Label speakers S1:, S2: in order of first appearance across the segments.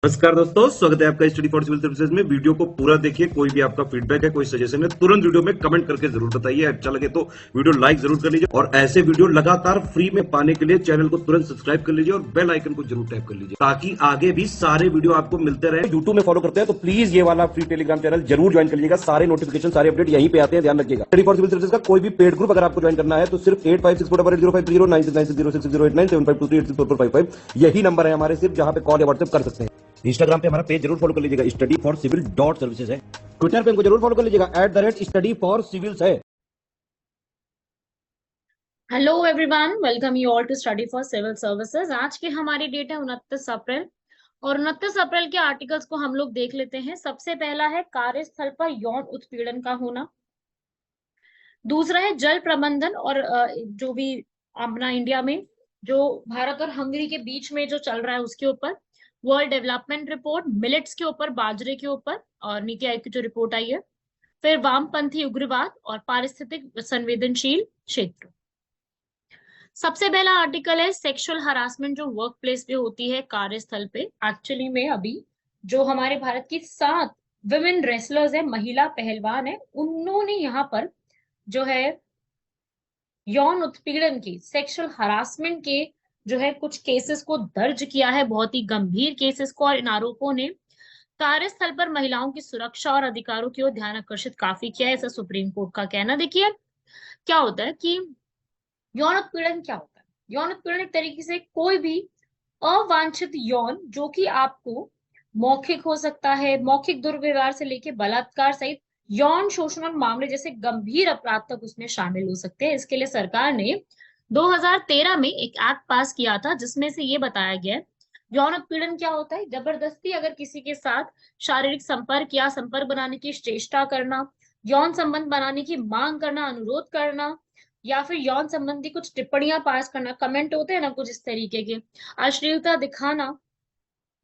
S1: नमस्कार दोस्तों, स्वागत है आपका स्टडी फॉर सिविल सर्विसेज में। वीडियो को पूरा देखिए। कोई भी आपका फीडबैक है, कोई सजेशन है, तुरंत वीडियो में कमेंट करके जरूर बताइए। अच्छा लगे तो वीडियो लाइक जरूर कर लीजिए और ऐसे वीडियो लगातार फ्री में पाने के लिए चैनल को तुरंत सब्सक्राइब कर लीजिए और बेल आइकन को जरूर टैप कर लीजिए ताकि आगे भी सारे वीडियो आपको मिलते रहे। यूट्यूब में फॉलो करते हैं तो प्लीज ये वाला फ्री टेलीग्राम चैनल जरूर ज्वाइन कर लीजिएगा। सारे नोटिफिकेशन, सारे अपडेट यहीं पे आते हैं, ध्यान रखिएगा। स्टडी फॉर सिविल सर्विसेज का कोई भी पेड ग्रुप अगर आपको ज्वाइन करना है तो सिर्फ 8564805309696086089483864455 यही नंबर है हमारे, सिर्फ जहां पे कॉल या व्हाट्सएप कर सकते हैं। इंस्टाग्राम पे हमारा पेज जरूर फॉलो कर लीजिएगा, स्टडी फॉर सिविल .सर्विसेज है। ट्विटर पे हमको जरूर फॉलो कर लीजिएगा, @study for civils है।
S2: Hello everyone, welcome you all to study for civil services. आज की हमारी डेट है 29 अप्रैल और 29 अप्रैल के आर्टिकल्स को हम लोग देख लेते हैं। सबसे पहला है कार्यस्थल पर यौन उत्पीड़न का होना। दूसरा है जल प्रबंधन और जो भी अपना इंडिया में जो भारत और हंगरी के बीच में जो चल रहा है उसके ऊपर। वर्ल्ड डेवलपमेंट रिपोर्ट मिलेट्स के ऊपर, बाजरे के ऊपर, और नीति आयोग की जो रिपोर्ट आई है। फिर वामपंथी उग्रवाद और पारिस्थितिक संवेदनशील क्षेत्र। सबसे पहला आर्टिकल है सेक्सुअल हरासमेंट जो वर्क प्लेस पे होती है, कार्यस्थल पे। एक्चुअली में अभी जो हमारे भारत की 7 विमेन रेसलर्स है, महिला पहलवान है, उन्होंने यहाँ पर जो है यौन उत्पीड़न की, सेक्सुअल हरासमेंट के जो है कुछ केसेस को दर्ज किया है, बहुत ही गंभीर केसेस को। और इन आरोपों ने कार्यस्थल पर महिलाओं की सुरक्षा और अधिकारों की ओर ध्यान आकर्षित काफी किया है, ऐसा सुप्रीम कोर्ट का कहना। देखिए क्या होता है कि यौन उत्पीड़न क्या होता है। यौन उत्पीड़न एक तरीके से कोई भी अवांछित यौन जो कि आपको मौखिक हो सकता है, मौखिक दुर्व्यवहार से लेके बलात्कार सहित यौन शोषण और मामले जैसे गंभीर अपराध तक उसमें शामिल हो सकते हैं। इसके लिए सरकार ने 2013 में एक एक्ट पास किया था जिसमें से ये बताया गया है यौन उत्पीड़न क्या होता है। जबरदस्ती अगर किसी के साथ शारीरिक संपर्क या संपर्क बनाने की चेष्टा करना, यौन संबंध बनाने की मांग करना, अनुरोध करना, या फिर यौन संबंधी कुछ टिप्पणियां पास करना, कमेंट होते हैं ना कुछ इस तरीके के, अश्लीलता दिखाना,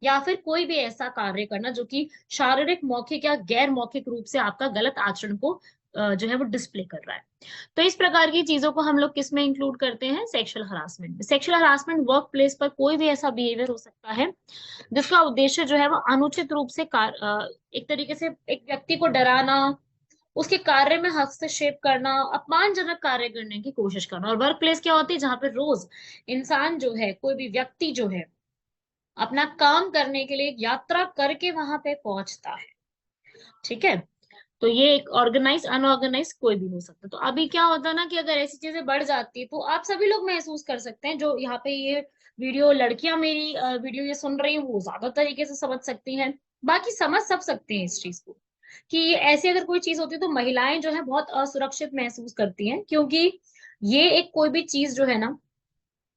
S2: या फिर कोई भी ऐसा कार्य करना जो कि शारीरिक, मौखिक या गैर मौखिक रूप से आपका गलत आचरण को जो है वो डिस्प्ले कर रहा है। तो इस प्रकार की चीजों को हम लोग किस में इंक्लूड करते हैं? सेक्सुअल हरासमेंट में। सेक्सुअल हरासमेंट वर्क प्लेस पर कोई भी ऐसा बिहेवियर हो सकता है जिसका उद्देश्य जो है वो अनुचित रूप से एक तरीके से एक व्यक्ति को डराना, उसके कार्य में हस्तक्षेप करना, अपमानजनक कार्य करने की कोशिश करना। और वर्क प्लेस क्या होती है? जहां पे रोज इंसान जो है, कोई भी व्यक्ति जो है अपना काम करने के लिए यात्रा करके वहां पे पहुंचता है। ठीक है, तो ये एक ऑर्गेनाइज, अनऑर्गेनाइज कोई भी हो सकता है। तो अभी क्या होता है ना कि अगर ऐसी चीजें बढ़ जाती है तो आप सभी लोग महसूस कर सकते हैं, जो यहाँ पे ये वीडियो, लड़कियां मेरी वीडियो ये सुन रही हैं वो ज्यादा तरीके से समझ सकती हैं, बाकी समझ सब सकते हैं इस चीज को कि ऐसी अगर कोई चीज होती है तो महिलाएं जो है बहुत असुरक्षित महसूस करती हैं, क्योंकि ये एक कोई भी चीज जो है ना,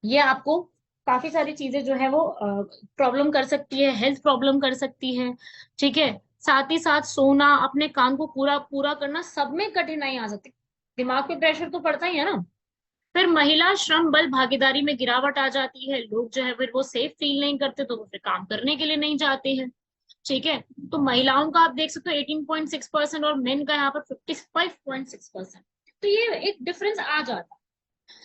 S2: ये आपको काफी सारी चीजें जो है वो प्रॉब्लम कर सकती है, हेल्थ प्रॉब्लम कर सकती है। ठीक है, साथ ही साथ सोना, अपने काम को पूरा पूरा करना, सब में कठिनाई आ सकती है। दिमाग पे प्रेशर तो पड़ता ही है ना। फिर महिला श्रम बल भागीदारी में गिरावट आ जाती है। लोग जो है फिर वो सेफ फील नहीं करते तो वो फिर काम करने के लिए नहीं जाते हैं। ठीक है, तो महिलाओं का आप देख सकते हो 18.6% और मेन का यहाँ पर 55.6%। तो ये एक डिफरेंस आ जाता है।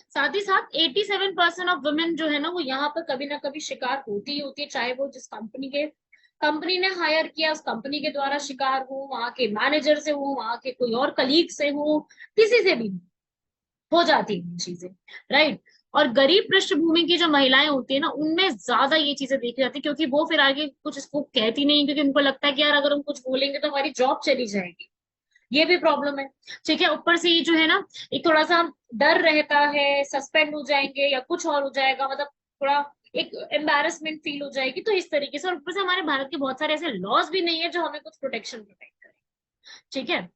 S2: साथ ही साथ 87% ऑफ वुमेन जो है ना वो यहाँ पर कभी ना कभी शिकार होती ही होती है, चाहे वो जिस कंपनी ने हायर किया उस कंपनी के द्वारा शिकार हो, वहां के मैनेजर से हो, वहां के कोई और कलीग से हो, किसी से भी हो जाती है चीजें। राइट। और गरीब पृष्ठभूमि की जो महिलाएं होती है ना उनमें ज्यादा ये चीजें देखी जाती है, क्योंकि वो फिर आगे कुछ इसको कहती नहीं, क्योंकि उनको लगता है कि यार अगर हम कुछ बोलेंगे तो हमारी जॉब चली जाएगी। ये भी प्रॉब्लम है। ठीक है, ऊपर से ये जो है ना एक थोड़ा सा डर रहता है, सस्पेंड हो जाएंगे या कुछ और हो जाएगा, मतलब थोड़ा एक एम्बैरेसमेंट फील हो जाएगी। तो इस तरीके से, और ऊपर से हमारे भारत के बहुत सारे ऐसे लॉज भी नहीं है जो हमें कुछ प्रोटेक्शन प्रोटेक्ट करें। ठीक है,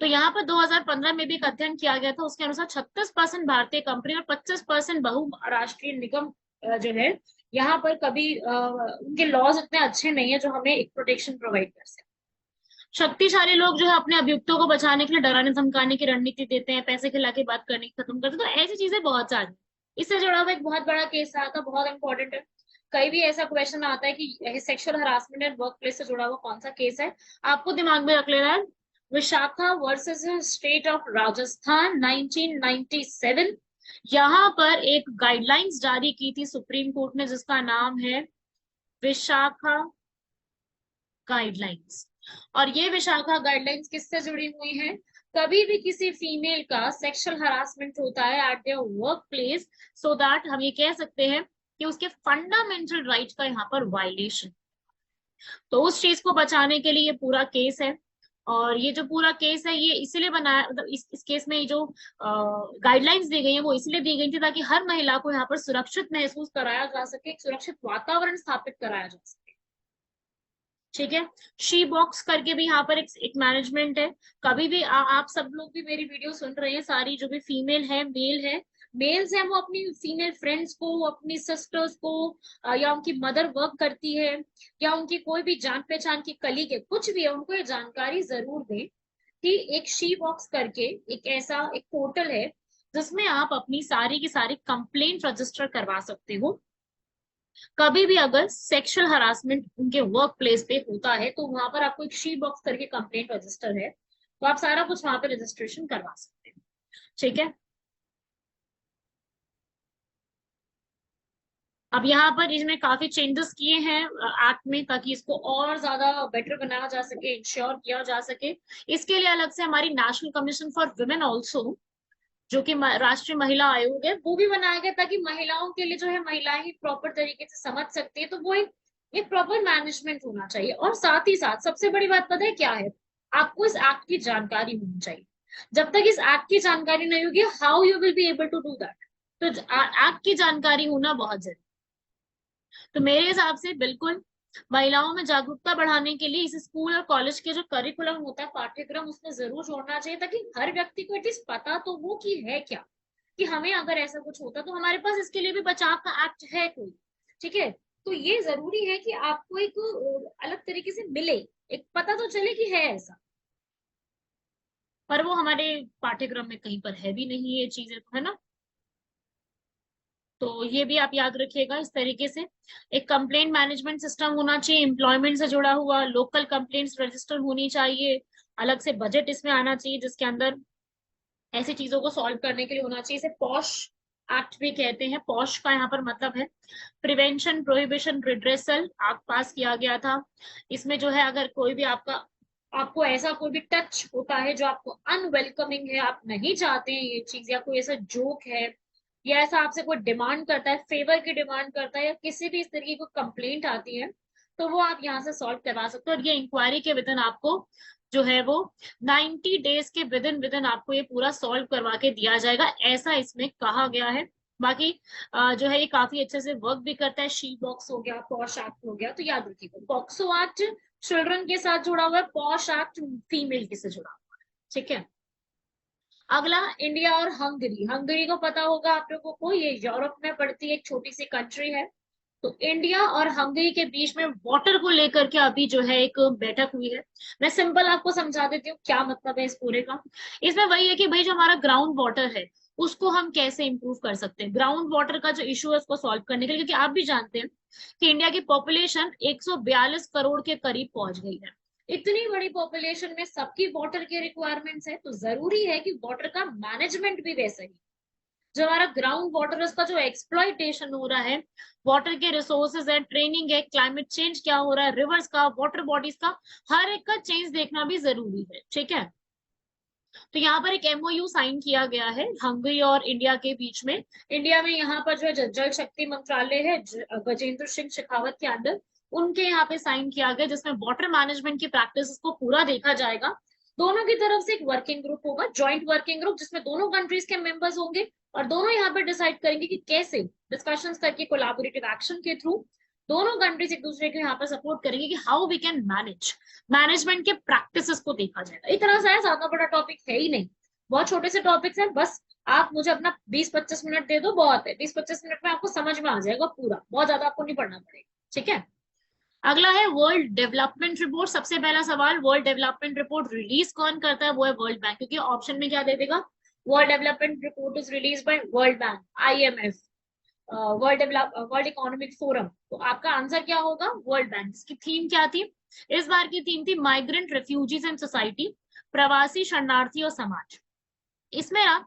S2: तो यहाँ पर 2015 में भी एक अध्ययन किया गया था, उसके अनुसार 36% भारतीय कंपनी और 25% बहुराष्ट्रीय निगम जो है यहाँ पर कभी उनके लॉज इतने अच्छे नहीं है जो हमें एक प्रोटेक्शन प्रोवाइड कर सके। शक्तिशाली लोग जो है अपने अभियुक्तों को बचाने के लिए डराने धमकाने की रणनीति देते हैं, पैसे खिला के बात करने की खत्म करते हैं। तो ऐसी चीजें बहुत सारी। इससे जुड़ा हुआ एक बहुत बड़ा केस रहा था, बहुत इंपॉर्टेंट है। कहीं भी ऐसा क्वेश्चन आता है कि sexual harassment and work place से जुड़ा हुआ कौन सा केस है, आपको दिमाग में रख लेना है Vishakha versus state of Rajasthan 1997। यहाँ पर एक गाइडलाइंस जारी की थी सुप्रीम कोर्ट ने जिसका नाम है विशाखा गाइडलाइंस। और ये विशाखा गाइडलाइंस किससे जुड़ी हुई है? कभी भी किसी फीमेल का सेक्सुअल हरासमेंट होता है eight their work place, so that हम ये कह सकते हैं कि उसके फंडामेंटल राइट का यहाँ पर वायलेशन। तो उस चीज को बचाने के लिए ये पूरा केस है। और ये जो पूरा केस है ये इसीलिए बनाया, मतलब इस केस में ये जो गाइडलाइंस दी गई है वो इसलिए दी गई थी ताकि हर महिला को यहाँ पर सुरक्षित महसूस कराया जा सके, एक सुरक्षित वातावरण स्थापित कराया जा सके। ठीक है। शी बॉक्स करके भी यहाँ पर एक मैनेजमेंट है। कभी भी आप सब लोग भी मेरी वीडियो सुन रहे हैं, सारी जो भी फीमेल है मेल है, मेल्स है, वो अपनी फीमेल फ्रेंड्स को, अपनी सिस्टर्स को, या उनकी मदर वर्क करती है, या उनकी कोई भी जान पहचान की कलीग है, कुछ भी है, उनको ये जानकारी जरूर दें कि एक शी बॉक्स करके एक ऐसा एक पोर्टल है जिसमें आप अपनी सारी की सारी कंप्लेंट रजिस्टर करवा सकते हो। कभी भी अगर सेक्सुअल हरासमेंट उनके वर्क प्लेस पे होता है तो वहां पर आपको एक शी बॉक्स करके कंप्लेंट रजिस्टर है, तो आप सारा कुछ वहां पे रजिस्ट्रेशन करवा सकते हैं। ठीक है। अब यहाँ पर इसमें काफी चेंजेस किए हैं एक्ट में, ताकि इसको और ज्यादा बेटर बनाया जा सके, इंश्योर किया जा सके। इसके लिए अलग से हमारी national commission for women also, जो कि राष्ट्रीय महिला आयोग है, वो भी बनाया गया ताकि महिलाओं के लिए जो है महिलाएं ही प्रॉपर तरीके से समझ सकती है। तो वो एक प्रॉपर मैनेजमेंट होना चाहिए। और साथ ही साथ सबसे बड़ी बात पता है क्या है? आपको इस एक्ट की जानकारी होनी चाहिए। जब तक इस एक्ट की जानकारी नहीं होगी, how you will be able to do that? तो एक्ट की जानकारी होना बहुत जरूरी। तो मेरे हिसाब से बिल्कुल महिलाओं में जागरूकता बढ़ाने के लिए इस स्कूल और कॉलेज के जो करिकुलम होता है, पाठ्यक्रम, उसमें जरूर जोड़ना चाहिए, ताकि हर व्यक्ति को एटलीस्ट पता तो वो कि है क्या, कि हमें अगर ऐसा कुछ होता तो हमारे पास इसके लिए भी बचाव का एक्ट है कोई। ठीक है। तो ये जरूरी है कि आपको एक अलग तरीके से मिले, एक पता तो चले कि है ऐसा, पर वो हमारे पाठ्यक्रम में कहीं पर है भी नहीं ये चीजें, है ना। तो ये भी आप याद रखिएगा। इस तरीके से एक कंप्लेंट मैनेजमेंट सिस्टम होना चाहिए, एम्प्लॉयमेंट से जुड़ा हुआ, लोकल कंप्लेंट्स रजिस्टर होनी चाहिए, अलग से बजट इसमें आना चाहिए जिसके अंदर ऐसी चीजों को सॉल्व करने के लिए होना चाहिए। इसे पॉश एक्ट भी कहते हैं। पॉश का यहाँ पर मतलब है प्रिवेंशन, प्रोहिबिशन, रिड्रेसल एक्ट पास किया गया था। इसमें जो है अगर कोई भी आपको ऐसा कोई भी टच होता है जो आपको अनवेलकमिंग है, आप नहीं चाहते हैं ये चीज, या कोई ऐसा जोक है, या ऐसा आपसे कोई डिमांड करता है, फेवर की डिमांड करता है, या किसी भी इस तरीके की कंप्लेंट आती है, तो वो आप यहाँ से सॉल्व करवा सकते हो। और ये इंक्वायरी के विदिन आपको जो है वो 90 डेज के विदिन आपको ये पूरा सॉल्व करवा के दिया जाएगा, ऐसा इसमें कहा गया है। बाकी जो है ये काफी अच्छे से वर्क भी करता है। शी बॉक्स हो गया, पॉश एक्ट हो गया, तो याद रखिएगा पॉक्सो एक्ट चिल्ड्रन के साथ जुड़ा हुआ है, पॉश एक्ट फीमेल के से जुड़ा हुआ है। ठीक है। अगला इंडिया और हंगरी। हंगरी को पता होगा आप लोगों को, ये यूरोप में पड़ती है, एक छोटी सी कंट्री है। तो इंडिया और हंगरी के बीच में वाटर को लेकर के अभी जो है एक बैठक हुई है। मैं सिंपल आपको समझा देती हूँ क्या मतलब है इस पूरे का। इसमें वही है कि भाई जो हमारा ग्राउंड वाटर है उसको हम कैसे इंप्रूव कर सकते हैं, ग्राउंड वाटर का जो इशू है उसको सॉल्व करने के लिए। क्योंकि आप भी जानते हैं कि इंडिया की पॉपुलेशन 142 करोड़ के करीब पहुंच गई है। इतनी बड़ी पॉपुलेशन में सबकी वाटर की रिक्वायरमेंट्स है, तो जरूरी है कि वाटर का मैनेजमेंट भी वैसा ही। जो हमारा ग्राउंड वाटर है उसका जो एक्सप्लॉइटेशन हो रहा है, वाटर के रिसोर्सेज है, ट्रेनिंग है, क्लाइमेट चेंज क्या हो रहा है, रिवर्स का, वाटर बॉडीज का, हर एक का चेंज देखना भी जरूरी है। ठीक है। तो यहाँ पर एक एमओयू साइन किया गया है हंगरी और इंडिया के बीच में। इंडिया में यहाँ पर जो है जल शक्ति मंत्रालय है, गजेंद्र सिंह शेखावत के अंदर, उनके यहाँ पे साइन किया गया, जिसमें वाटर मैनेजमेंट की प्रैक्टिस को पूरा देखा जाएगा। दोनों की तरफ से एक वर्किंग ग्रुप होगा, ज्वाइंट वर्किंग ग्रुप, जिसमें दोनों कंट्रीज के मेंबर्स होंगे, और दोनों यहाँ पे डिसाइड करेंगे कि कैसे डिस्कशंस करके कोलैबोरेटिव एक्शन के थ्रू दोनों कंट्रीज एक दूसरे को यहाँ पर सपोर्ट करेंगे कि हाउ वी कैन मैनेजमेंट के प्रैक्टिसेस को देखा जाएगा। इतना सा है, ज्यादा बड़ा टॉपिक है ही नहीं, बहुत छोटे से टॉपिक्स हैं। बस आप मुझे अपना 20-25 मिनट दे दो, बहुत है, 20-25 मिनट में आपको समझ में आ जाएगा पूरा, बहुत ज्यादा आपको नहीं पढ़ना पड़ेगा। ठीक है। अगला है वर्ल्ड डेवलपमेंट रिपोर्ट। सबसे पहला सवाल, वर्ल्ड डेवलपमेंट रिपोर्ट रिलीज कौन करता है? वो है वर्ल्ड बैंक। क्योंकि ऑप्शन में क्या दे देगा, world development report is release by world bank, IMF, world economic forum. तो आपका आंसर क्या होगा? World bank. इसकी थीम क्या थी? इस बार की थीम थी माइग्रेंट, रेफ्यूजीज एंड सोसाइटी, प्रवासी, शरणार्थी और समाज। इसमें ना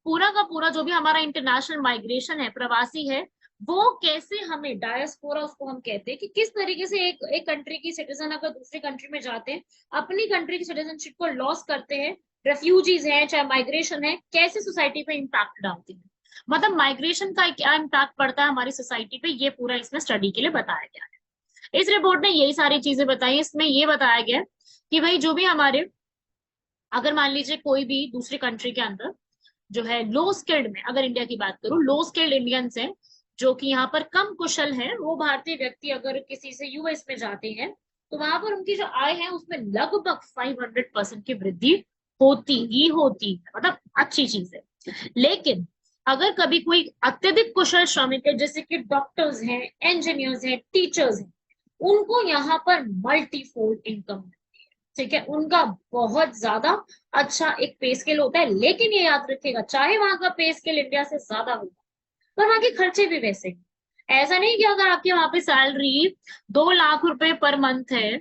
S2: पूरा का पूरा जो भी हमारा इंटरनेशनल माइग्रेशन है, प्रवासी है, वो कैसे हमें डायस्पोरा उसको हम कहते हैं कि किस तरीके से एक कंट्री की सिटीजन अगर दूसरी कंट्री में जाते हैं, अपनी कंट्री की सिटीजनशिप को लॉस करते हैं, रेफ्यूजीज हैं चाहे माइग्रेशन है, कैसे सोसाइटी पे इम्पैक्ट डालती है, मतलब माइग्रेशन का क्या इम्पैक्ट पड़ता है हमारी सोसाइटी पे, ये पूरा इसमें स्टडी के लिए बताया गया है। इस रिपोर्ट में यही सारी चीजें बताई, इसमें ये बताया गया है कि भाई जो भी हमारे, अगर मान लीजिए कोई भी दूसरी कंट्री के अंदर जो है लो स्किल्ड में, अगर इंडिया की बात करूं, लो स्किल्ड इंडियंस हैं जो कि यहाँ पर कम कुशल हैं, वो भारतीय व्यक्ति अगर किसी से यूएस में जाते हैं तो वहां पर उनकी जो आय है उसमें लगभग 500% की वृद्धि होती ही होती है, मतलब अच्छी चीज है। लेकिन अगर कभी कोई अत्यधिक कुशल श्रमिक है, जैसे कि डॉक्टर्स हैं, इंजीनियर्स हैं, टीचर्स हैं, उनको यहाँ पर मल्टीफोल्ड इनकम, ठीक है, उनका बहुत ज्यादा अच्छा एक पे स्केल होता है। लेकिन ये याद रखिएगा, चाहे वहां का पे स्केल इंडिया से ज्यादा होगा पर वहां के खर्चे भी वैसे ही। ऐसा नहीं कि अगर आपके वहां पे सैलरी 2 लाख रुपए पर मंथ है,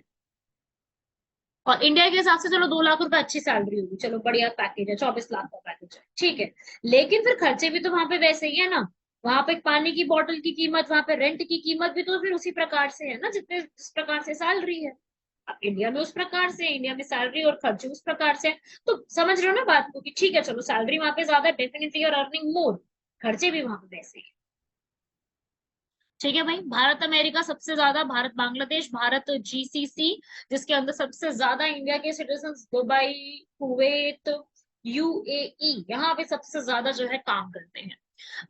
S2: और इंडिया के हिसाब से चलो 2 लाख रुपए अच्छी सैलरी होगी, चलो बढ़िया पैकेज है, 24 लाख का पैकेज है, ठीक है, लेकिन फिर खर्चे भी तो वहां पे वैसे ही है ना। वहां पे पानी की बोतल की कीमत, वहां पे रेंट की कीमत भी तो फिर उसी प्रकार से है ना, जिस प्रकार से सैलरी है। अब इंडिया में उस प्रकार से, इंडिया में सैलरी और खर्चे उस प्रकार से, तो समझ रहे हो ना बात को कि ठीक है चलो सैलरी वहां पे ज्यादा, डेफिनेटली और अर्निंग मोर, खर्चे भी वहां पे वैसे ही, ठीक है भाई। भारत अमेरिका सबसे ज्यादा, भारत बांग्लादेश, भारत जीसीसी, जिसके अंदर सबसे ज्यादा इंडिया के सिटीजन, दुबई, कुवैत, यूएई, यहाँ पे सबसे ज्यादा जो है काम करते हैं।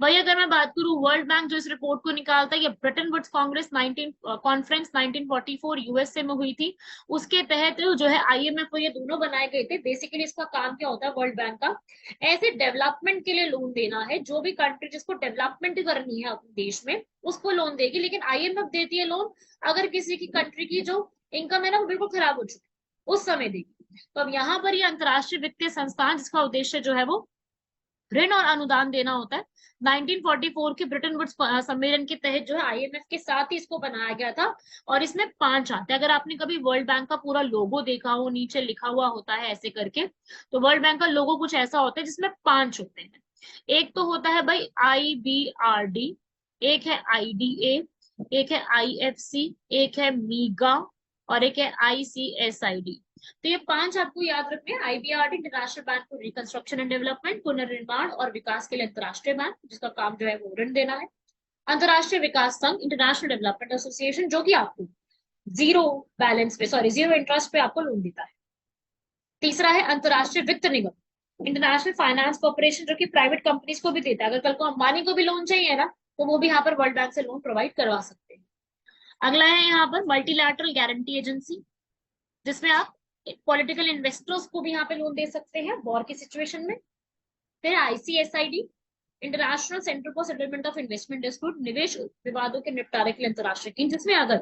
S2: वही अगर मैं बात करूं, वर्ल्ड बैंक जो इस रिपोर्ट को निकालता है, ये Bretton Woods congress 19 conference 1944 USA में हुई थी, उसके तहत जो है आईएमएफ, ये दोनों बनाए गए थे। बेसिकली इसका काम क्या होता है वर्ल्ड बैंक का, ऐसे डेवलपमेंट के लिए लोन देना है, जो भी कंट्री जिसको डेवलपमेंट करनी है अपने देश में उसको लोन देगी। लेकिन आईएमएफ देती है लोन अगर किसी की कंट्री की जो इनकम है ना वो बिल्कुल खराब हो चुकी है, उस समय देगी। तो अब यहाँ पर ये अंतरराष्ट्रीय वित्तीय संस्थान, जिसका उद्देश्य जो है वो ऋण और अनुदान देना होता है, 1944 के ब्रिटेन वुड्स सम्मेलन के तहत जो है आईएमएफ के साथ ही इसको बनाया गया था। और इसमें 5 आते हैं। अगर आपने कभी वर्ल्ड बैंक का पूरा लोगो देखा हो, नीचे लिखा हुआ होता है ऐसे करके, तो वर्ल्ड बैंक का लोगो कुछ ऐसा होता है जिसमें 5 होते हैं। एक तो होता है भाई IBRD, एक है IDA, एक है IFC, एक है मीगा, और एक है ICSID। तो ये 5 आपको याद रखने हैं। IBRD international bank for reconstruction and development, पुनर्निर्माण और विकास के लिए अंतरराष्ट्रीय बैंक, जिसका काम जो है वो ऋण देना है। अंतरराष्ट्रीय विकास संघ, इंटरनेशनल डेवलपमेंट एसोसिएशन, जो कि आपको जीरो बैलेंस पे, सॉरी जीरो इंटरेस्ट पे आपको लोन देता है। तीसरा है अंतरराष्ट्रीय वित्त निगम, इंटरनेशनल फाइनेंस कॉर्पोरेशन, जो कि प्राइवेट कंपनीज को भी देता है। अगर कल को अंबानी को भी लोन चाहिए ना तो वो भी यहाँ पर वर्ल्ड बैंक से लोन प्रोवाइड करवा सकते हैं। अगला है यहाँ पर मल्टीलैटरल गारंटी एजेंसी, जिसमें आप पॉलिटिकल इन्वेस्टर्स को भी यहाँ पे लोन दे सकते हैं वॉर की सिचुएशन में। फिर ICSID, international centre for settlement of investment dispute, निवेश विवादों के निपटारे के लिए अंतरराष्ट्रीय टीम, जिसमें अगर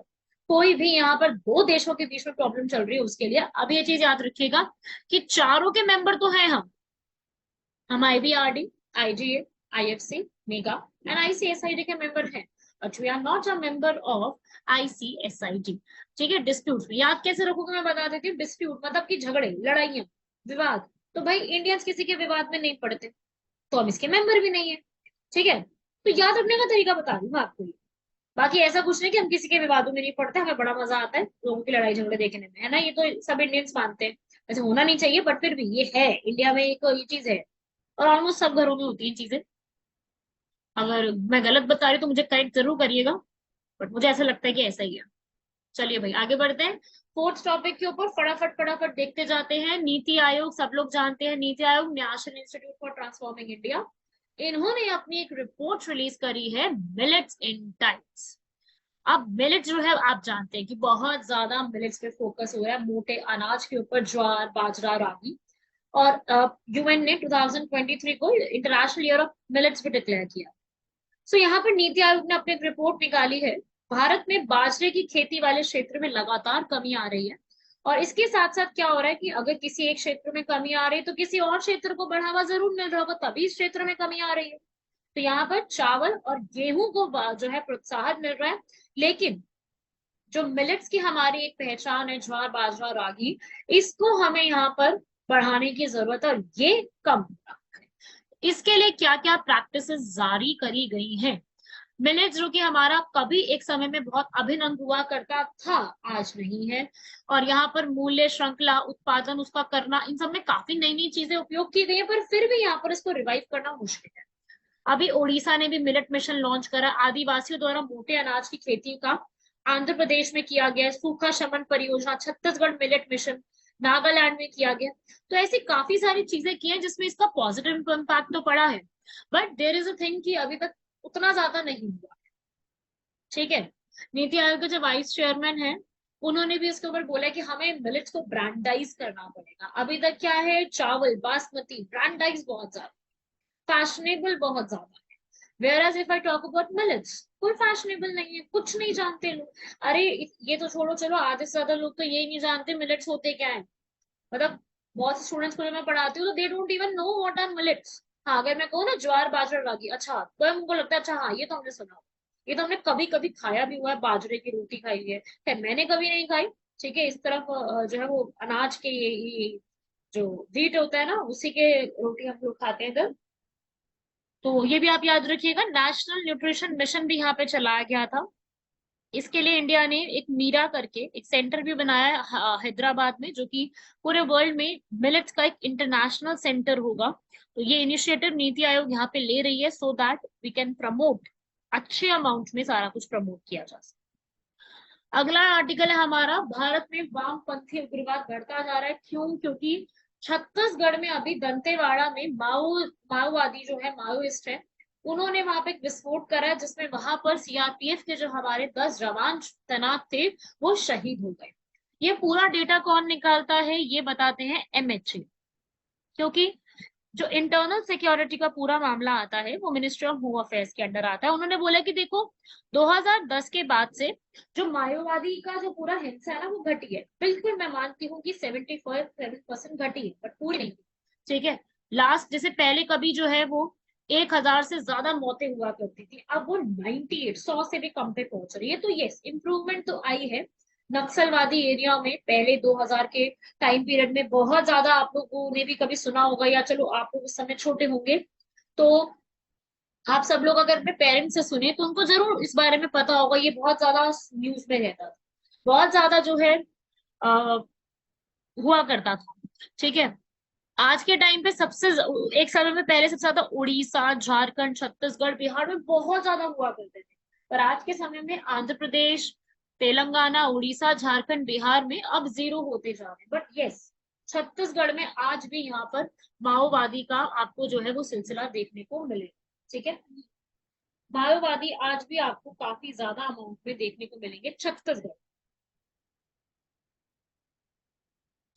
S2: कोई भी यहाँ पर 2 देशों के बीच में प्रॉब्लम चल रही है उसके लिए। अब ये चीज याद रखिएगा कि चारों के मेंबर तो हैं हम IBRD, IGA, IFC, MIGA and ICSID के मेंबर हैं, but we are not a member of ICSID, ठीक है। डिस्प्यूट याद कैसे रखोगे मैं बता देती हूँ। डिस्प्यूट मतलब कि झगड़े, लड़ाइयां, विवाद, तो भाई इंडियंस किसी के विवाद में नहीं पड़ते, तो हम इसके मेंबर भी नहीं है, ठीक है। तो याद रखने का तरीका बता रही हूँ आपको। बाकी ऐसा कुछ नहीं कि हम किसी के विवादों में नहीं पड़ते, हमें बड़ा मजा आता है लोगों की लड़ाई झगड़े देखने में, है ना, ये तो सब इंडियंस मानते हैं। वैसे होना नहीं चाहिए बट फिर भी ये है, इंडिया में एक ये चीज है, और ऑलमोस्ट सब घरों में होती है चीजें। अगर मैं गलत बता रही हूँ तो मुझे करेक्ट जरूर करिएगा, बट मुझे ऐसा लगता है कि ऐसा ही है। चलिए भाई आगे बढ़ते हैं। फोर्थ टॉपिक के ऊपर फटाफट फटाफट देखते जाते हैं। नीति आयोग, सब लोग जानते हैं NITI Aayog, national institute for transforming India. इन्होंने अपनी एक रिपोर्ट रिलीज करी है, मिलेट्स इन टाइम्स। अब मिलेट जो है आप जानते हैं कि बहुत ज्यादा मिलेट्स पे फोकस हो रहा है, मोटे अनाज के ऊपर, ज्वार, बाजरा, रागी। और यूएन ने 2023 को इंटरनेशनल ईयर ऑफ मिलेट्स भी डिक्लेयर किया। सो यहाँ पर नीति आयोग ने अपनी एक रिपोर्ट निकाली है। भारत में बाजरे की खेती वाले क्षेत्र में लगातार कमी आ रही है, और इसके साथ साथ क्या हो रहा है कि अगर किसी एक क्षेत्र में कमी आ रही है तो किसी और क्षेत्र को बढ़ावा जरूर मिल रहा होगा, तभी इस क्षेत्र में कमी आ रही है। तो यहाँ पर चावल और गेहूं को जो है प्रोत्साहन मिल रहा है, लेकिन जो मिलेट्स की हमारी एक पहचान है, ज्वार, बाजरा, रागी, इसको हमें यहाँ पर बढ़ाने की जरूरत है, और ये कम हो रहा है। इसके लिए क्या क्या प्रैक्टिसेस जारी करी गई हैं, मिलेट्स जो कि हमारा कभी एक समय में बहुत अभिन्न अंग हुआ करता था, आज नहीं है। और यहाँ पर मूल्य श्रृंखला, उत्पादन उसका करना, इन सब में काफी नई नई चीजें उपयोग की गई है, पर फिर भी यहाँ पर इसको रिवाइव करना मुश्किल है। अभी ओडिशा ने भी मिलेट मिशन लॉन्च करा, आदिवासियों द्वारा मोटे अनाज की खेती का आंध्र प्रदेश में किया गया, सूखा शमन परियोजना, छत्तीसगढ़ मिलेट मिशन नागालैंड में किया गया। तो ऐसी काफी सारी चीजें की हैं जिसमें इसका पॉजिटिव इम्पैक्ट तो पड़ा है, but there is a thing कि अभी तक उतना ज्यादा नहीं हुआ। ठीक है। नीति आयोग के जो वाइस चेयरमैन है, उन्होंने भी इसके ऊपर बोला कि हमें मिलेट्स को ब्रांडाइज करना पड़ेगा। अभी तक क्या है, चावल बासमती ब्रांडाइज बहुत ज्यादा, फैशनेबल बहुत ज्यादा है। Whereas if I talk about millets, कोई फैशनेबल नहीं है, कुछ नहीं जानते लोग। अरे ये तो छोड़ो, चलो आधे से ज्यादा लोग तो यही नहीं जानते मिलेट्स होते क्या है। मतलब बहुत से स्टूडेंट्स को जब मैं पढ़ाती हूँ तो they don't even know what are millets. हाँ, अगर मैं कहूँ ना ज्वार बाजरा रागी, अच्छा तो उनको लगता है अच्छा हाँ ये तो हमने सुना, ये तो हमने कभी कभी खाया भी हुआ है, बाजरे की रोटी खाई है। खैर मैंने कभी नहीं खाई। ठीक है, इस तरफ जो है वो अनाज के ये जो व्हीट होता है ना, उसी के रोटी हम लोग खाते हैं इधर। तो ये भी आप याद रखिएगा, नेशनल न्यूट्रिशन मिशन भी यहाँ पे चलाया गया था। इसके लिए इंडिया ने एक मीरा करके एक सेंटर भी बनाया है हैदराबाद में, जो कि पूरे वर्ल्ड में मिलेट्स का एक इंटरनेशनल सेंटर होगा। तो ये इनिशिएटिव नीति आयोग यहाँ पे ले रही है, so that we can promote, अच्छे अमाउंट में सारा कुछ प्रमोट किया जा सके। अगला आर्टिकल है हमारा, भारत में वामपंथी उग्रवाद बढ़ता जा रहा है। क्यों? क्योंकि छत्तीसगढ़ में अभी दंतेवाड़ा में माओवादी जो है, माओइस्ट है, उन्होंने वहां पे एक विस्फोट करा, जिसमें वहां पर सीआरपीएफ के जो हमारे 10 जवान तैनात थे वो शहीद हो गए। ये पूरा डेटा कौन निकालता है, ये बताते हैं एमएचए। क्योंकि जो इंटरनल सिक्योरिटी का पूरा मामला आता है वो मिनिस्ट्री ऑफ होम अफेयर्स के अंडर आता है। उन्होंने बोला कि देखो 2010 के बाद से जो माओवादी का जो पूरा हिंसा है ना वो घटी है। बिल्कुल मैं मानती हूँ कि 75% घटी है, बट पूरी नहीं। ठीक है। लास्ट जैसे पहले कभी जो है वो 1000 से ज्यादा मौतें हुआ करती थी, अब वो 98 100 से भी कम पे पहुंच रही है। तो यस, इम्प्रूवमेंट तो आई है। नक्सलवादी एरिया में पहले 2000 के टाइम पीरियड में बहुत ज्यादा, आप लोगों ने भी कभी सुना होगा, या चलो आप लोग उस समय छोटे होंगे तो आप सब लोग अगर अपने पेरेंट्स से सुने तो उनको जरूर इस बारे में पता होगा, ये बहुत ज्यादा न्यूज में रहता था, बहुत ज्यादा जो है हुआ करता था। ठीक है। आज के टाइम पे एक समय में पहले सबसे ज्यादा उड़ीसा, झारखंड, छत्तीसगढ़, बिहार में बहुत ज्यादा हुआ करते थे, पर आज के समय में आंध्र प्रदेश, तेलंगाना, उड़ीसा, झारखंड, बिहार में अब जीरो होते जा रहे हैं। बट यस, छत्तीसगढ़ में आज भी यहाँ पर माओवादी का आपको जो है वो सिलसिला देखने को मिलेगा। ठीक है। माओवादी आज भी आपको काफी ज्यादा अमाउंट में देखने को मिलेंगे छत्तीसगढ़।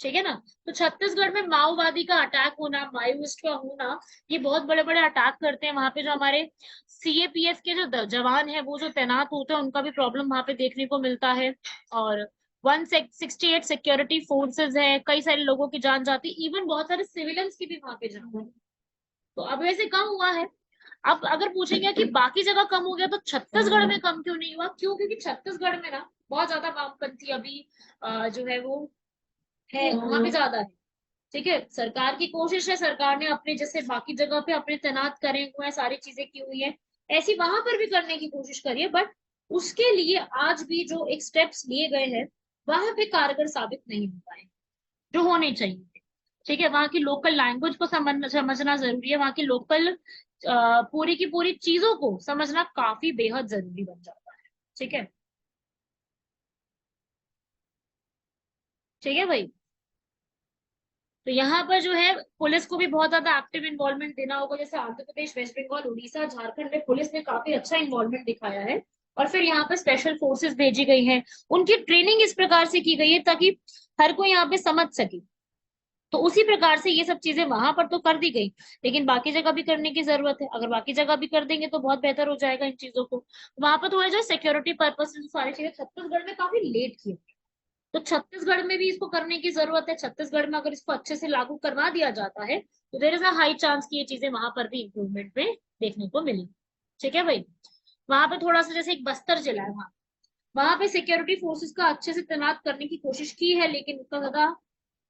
S2: ठीक है ना। तो छत्तीसगढ़ में माओवादी का अटैक होना, माओइस्ट का होना, ये बहुत बड़े बड़े अटैक करते हैं। वहां पे जो हमारे सीएपीएफ के जो जवान है वो जो तैनात होते हैं, उनका भी प्रॉब्लम वहां पे देखने को मिलता है। और 168 सिक्योरिटी फोर्सेस है, कई सारे लोगों की जान जाती, इवन बहुत सारे सिविलियंस की भी वहां पे जान है। तो अब वैसे कम हुआ है। अब अगर पूछेंगे कि बाकी जगह कम हो गया तो छत्तीसगढ़ में कम क्यों नहीं हुआ? क्यों? क्योंकि छत्तीसगढ़ में ना बहुत ज्यादा वामपंथी अभी जो है वो है, वहां पे ज्यादा है। ठीक है। सरकार की कोशिश है, सरकार ने अपने जैसे बाकी जगह पे अपने तैनात करे हुए हैं, सारी चीजें की हुई है, ऐसी वहां पर भी करने की कोशिश करी है, बट उसके लिए आज भी जो एक स्टेप्स लिए गए हैं वहां पे कारगर साबित नहीं हो पाए जो होने चाहिए। ठीक है। वहां की लोकल लैंग्वेज को समझना जरूरी है, वहां की लोकल पूरी की पूरी चीजों को समझना काफी बेहद जरूरी बन जाता है। ठीक है। ठीक है भाई। तो यहाँ पर जो है पुलिस को भी बहुत ज्यादा एक्टिव इन्वॉल्वमेंट देना होगा। जैसे आंध्र प्रदेश, वेस्ट बंगाल, उड़ीसा, झारखंड में पुलिस ने काफी अच्छा इन्वॉल्वमेंट दिखाया है, और फिर यहाँ पर स्पेशल फोर्सेस भेजी गई हैं, उनकी ट्रेनिंग इस प्रकार से की गई है ताकि हर कोई यहाँ पे समझ सके। तो उसी प्रकार से ये सब चीजें वहां पर तो कर दी गई, लेकिन बाकी जगह भी करने की जरूरत है। अगर बाकी जगह भी कर देंगे तो बहुत बेहतर हो जाएगा इन चीजों को। वहां पर थोड़ा जो सिक्योरिटी पर्पज से जो सारी चीजें छत्तीसगढ़ में काफी लेट की, तो छत्तीसगढ़ में भी इसको करने की जरूरत है। छत्तीसगढ़ में अगर इसको अच्छे से लागू करवा दिया जाता है तो there is a high chance कि ये चीजें वहां पर भी इम्प्रूवमेंट में देखने को मिली। ठीक है भाई। वहां पे थोड़ा सा जैसे एक बस्तर जिला है, वहां वहां पे सिक्योरिटी फोर्सेस का अच्छे से तैनात करने की कोशिश की है, लेकिन उतना ज्यादा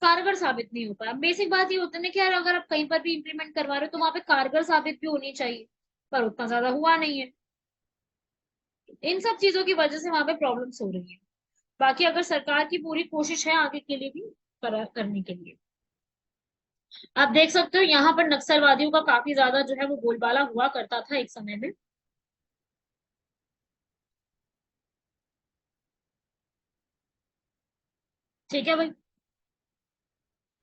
S2: कारगर साबित नहीं हो पाया। बेसिक बात ये होता है ना कि यार अगर आप कहीं पर भी इम्प्लीमेंट करवा रहे हो तो वहां पे कारगर साबित भी होनी चाहिए, पर उतना ज्यादा हुआ नहीं है। इन सब चीजों की वजह से वहां पे प्रॉब्लम्स हो रही है। बाकी अगर सरकार की पूरी कोशिश है आगे के लिए भी करने के लिए। आप देख सकते हो यहाँ पर नक्सलवादियों का काफी ज्यादा जो है वो बोलबाला हुआ करता था एक समय में। ठीक है भाई।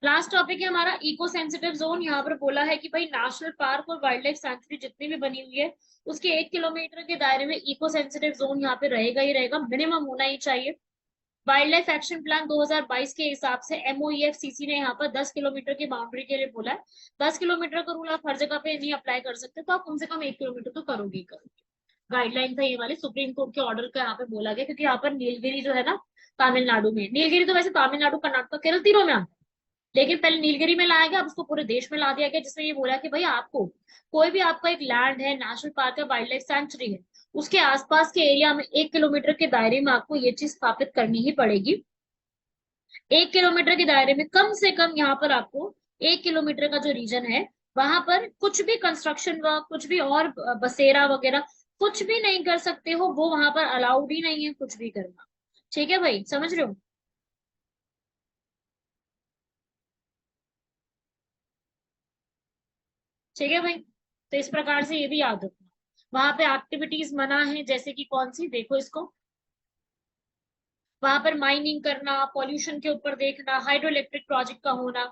S2: लास्ट टॉपिक है हमारा इको सेंसिटिव जोन। यहाँ पर बोला है कि भाई नेशनल पार्क और वाइल्ड लाइफ सेंचुरी जितनी भी बनी हुई है उसके 1 किलोमीटर के दायरे में इको सेंसिटिव जोन यहाँ पे रहेगा ही रहेगा, मिनिमम होना ही चाहिए। वाइल्ड लाइफ एक्शन प्लान 2022 के हिसाब से MOEFCC ने यहाँ पर 10 किलोमीटर की बाउंड्री के लिए बोला है। 10 किलोमीटर का रूल आप हर जगह पे नहीं अप्लाई कर सकते, तो आप कम से कम 1 किलोमीटर तो करोगे ही करोगे। गाइडलाइन था ये वाली, सुप्रीम कोर्ट के ऑर्डर का यहाँ पे बोला गया, क्योंकि यहाँ पर नीलगिरी जो है ना तमिलनाडु में, नीलगिरी तो वैसे तमिलनाडु कर्नाटक केरल तीनों में आता है, लेकिन पहले नीलगिरी में लाया गया, अब उसको पूरे देश में ला दिया गया, जिसमें ये बोला कि भाई आपको कोई भी आपका एक लैंड है, नेशनल पार्क है, वाइल्ड लाइफ सेंचुरी है, उसके आसपास के एरिया में 1 किलोमीटर के दायरे में आपको ये चीज स्थापित करनी ही पड़ेगी। 1 किलोमीटर के दायरे में कम से कम यहाँ पर आपको 1 किलोमीटर का जो रीजन है वहां पर कुछ भी कंस्ट्रक्शन वर्क, कुछ भी और बसेरा वगैरह कुछ भी नहीं कर सकते हो, वो वहां पर अलाउड ही नहीं है कुछ भी करना। ठीक है भाई, समझ रहे हो? ठीक है भाई, तो इस प्रकार से ये भी याद रखना। वहां पे एक्टिविटीज मना है, जैसे कि कौन सी, देखो इसको। वहां पर माइनिंग करना, पॉल्यूशन के ऊपर देखना, हाइड्रो इलेक्ट्रिक प्रोजेक्ट का होना,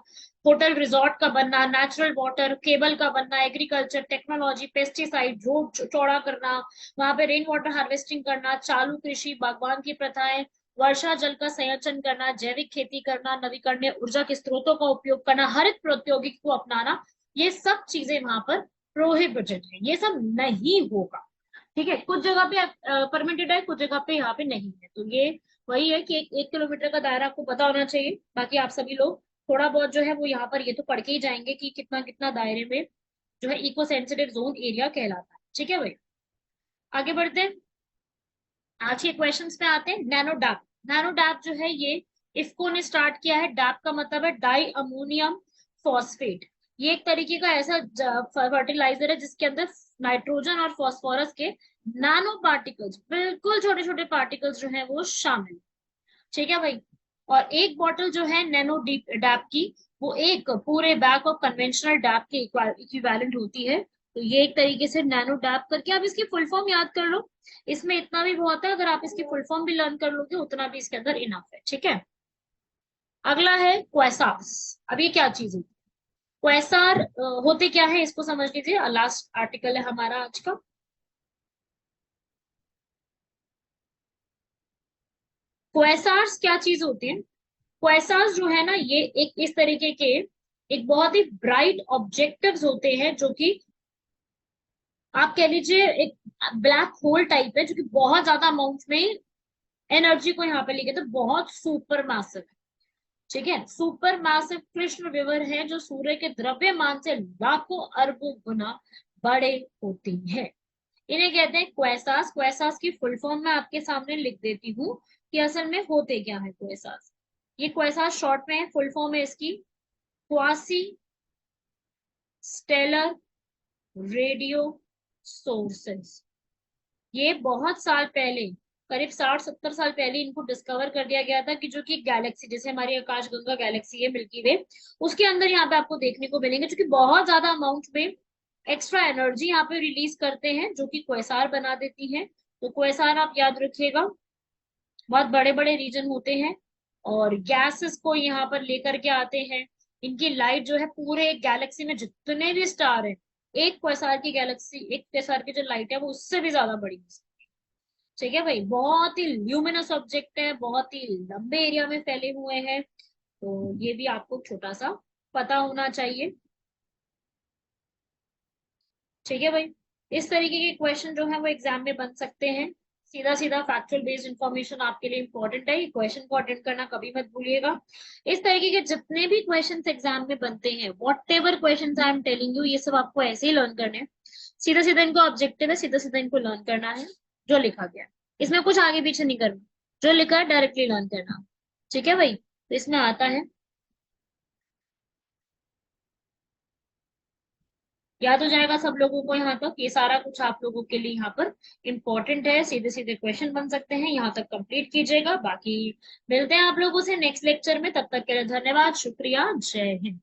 S2: होटल रिजॉर्ट का बनना, नेचुरल वाटर केबल का बनना, एग्रीकल्चर टेक्नोलॉजी, पेस्टिसाइड रोड चौड़ा करना, वहां पे रेन वाटर हार्वेस्टिंग करना, चालू कृषि, बागवान की प्रथाएं, वर्षा जल का संचयन करना, जैविक खेती करना, नवीकरणीय ऊर्जा के स्रोतों का उपयोग करना, हरित प्रौद्योगिकी को अपनाना, ये सब चीजें वहां पर प्रोहिबिटेड है, ये सब नहीं होगा। ठीक है, कुछ जगह पे परमिटेड है, कुछ जगह पे यहाँ पे नहीं है, तो ये वही है कि 1 किलोमीटर का दायरा आपको पता होना चाहिए। बाकी आप सभी लोग थोड़ा बहुत जो है वो यहाँ पर ये तो पढ़ के ही जाएंगे कि कितना कितना दायरे में जो है इको सेंसिटिव जोन एरिया कहलाता है। ठीक है भाई, आगे बढ़ते हैं। आज के क्वेश्चंस पे आते हैं। Nano dab. नैनो डैप जो है ये इफको ने स्टार्ट किया है। डैप का मतलब है डाई अमोनियम फॉस्फेट। ये एक तरीके का ऐसा फर्टिलाइजर है जिसके अंदर नाइट्रोजन और फास्फोरस के नैनो पार्टिकल्स, बिल्कुल छोटे छोटे पार्टिकल्स जो है वो शामिल है। ठीक है भाई, और एक बॉटल जो है नैनो डीप डैप की, वो एक पूरे बैग ऑफ कन्वेंशनल डैप के इक्विवेलेंट होती है। तो ये एक तरीके से नैनो डैप करके आप इसकी फुल फॉर्म याद कर लो। इसमें इतना भी बहुत है, अगर आप इसकी फुल फॉर्म भी लर्न कर लोगे उतना भी इसके अंदर इनफ है। ठीक है, अगला है क्वेसार्स। अब ये क्या चीज है? क्वेसार होते क्या है इसको समझ लीजिए। लास्ट आर्टिकल है हमारा आज का। क्वेसार्स क्या चीज होते हैं? क्वेसार्स जो है ना ये एक इस तरीके के एक बहुत ही ब्राइट ऑब्जेक्टिव्स होते हैं, जो कि आप कह लीजिए एक ब्लैक होल टाइप है, जो कि बहुत ज्यादा अमाउंट में एनर्जी को यहाँ पे लेके, तो बहुत सुपर मैसिव है। ठीक है, सुपर मैसिव कृष्ण विवर है जो सूर्य के द्रव्यमान से लाखों अरबों गुना बड़े होती है। इन्हें कहते हैं क्वेसास। क्वेसास की फुल फॉर्म मैं आपके सामने लिख देती हूँ कि असल में होते क्या है क्वेसास। ये क्वेसास शॉर्ट में है, फुल फॉर्म है इसकी क्वासी स्टेलर रेडियो सोर्सेस। ये बहुत साल पहले, करीब 60-70 साल पहले इनको डिस्कवर कर दिया गया था कि जो कि गैलेक्सी, जैसे हमारी आकाशगंगा गैलेक्सी है मिल्की वे, उसके अंदर यहाँ पे आपको देखने को मिलेंगे, जो कि बहुत ज्यादा अमाउंट में एक्स्ट्रा एनर्जी यहाँ पे रिलीज करते हैं, जो कि क्वेसार बना देती है। तो क्वेसार आप याद रखिएगा, बहुत बड़े बड़े रीजन होते हैं और गैसेस को यहाँ पर लेकर के आते हैं। इनकी लाइट जो है पूरे गैलेक्सी में जितने भी स्टार हैं, एक क्वेसार की गैलेक्सी, एक क्वेसार की जो लाइट है वो उससे भी ज्यादा बड़ी है। ठीक है भाई, बहुत ही ल्यूमिनस ऑब्जेक्ट है, बहुत ही लंबे एरिया में फैले हुए हैं, तो ये भी आपको छोटा सा पता होना चाहिए। ठीक है भाई, इस तरीके के क्वेश्चन जो है वो एग्जाम में बन सकते हैं। सीधा सीधा फैक्चुअल बेस्ड इंफॉर्मेशन आपके लिए इंपॉर्टेंट है, ये क्वेश्चन को अटेंड करना कभी मत भूलिएगा। इस तरीके के जितने भी क्वेश्चंस एग्जाम में बनते हैं, what ever question I am telling you, ये सब आपको ऐसे ही लर्न करने हैं। सीधा सीधा इनको ऑब्जेक्टिव है, सीधा सीधा इनको लर्न करना है जो लिखा गया है। इसमें कुछ आगे पीछे नहीं करना, जो लिखा है डायरेक्टली लर्न करना। ठीक है भाई, तो इसमें आता है याद हो जाएगा सब लोगों को यहाँ तक, ये सारा कुछ आप लोगों के लिए यहाँ पर इम्पोर्टेंट है, सीधे सीधे क्वेश्चन बन सकते हैं, यहाँ तक कंप्लीट कीजिएगा। बाकी मिलते हैं आप लोगों से नेक्स्ट लेक्चर में, तब तक के लिए धन्यवाद, शुक्रिया, जय हिंद।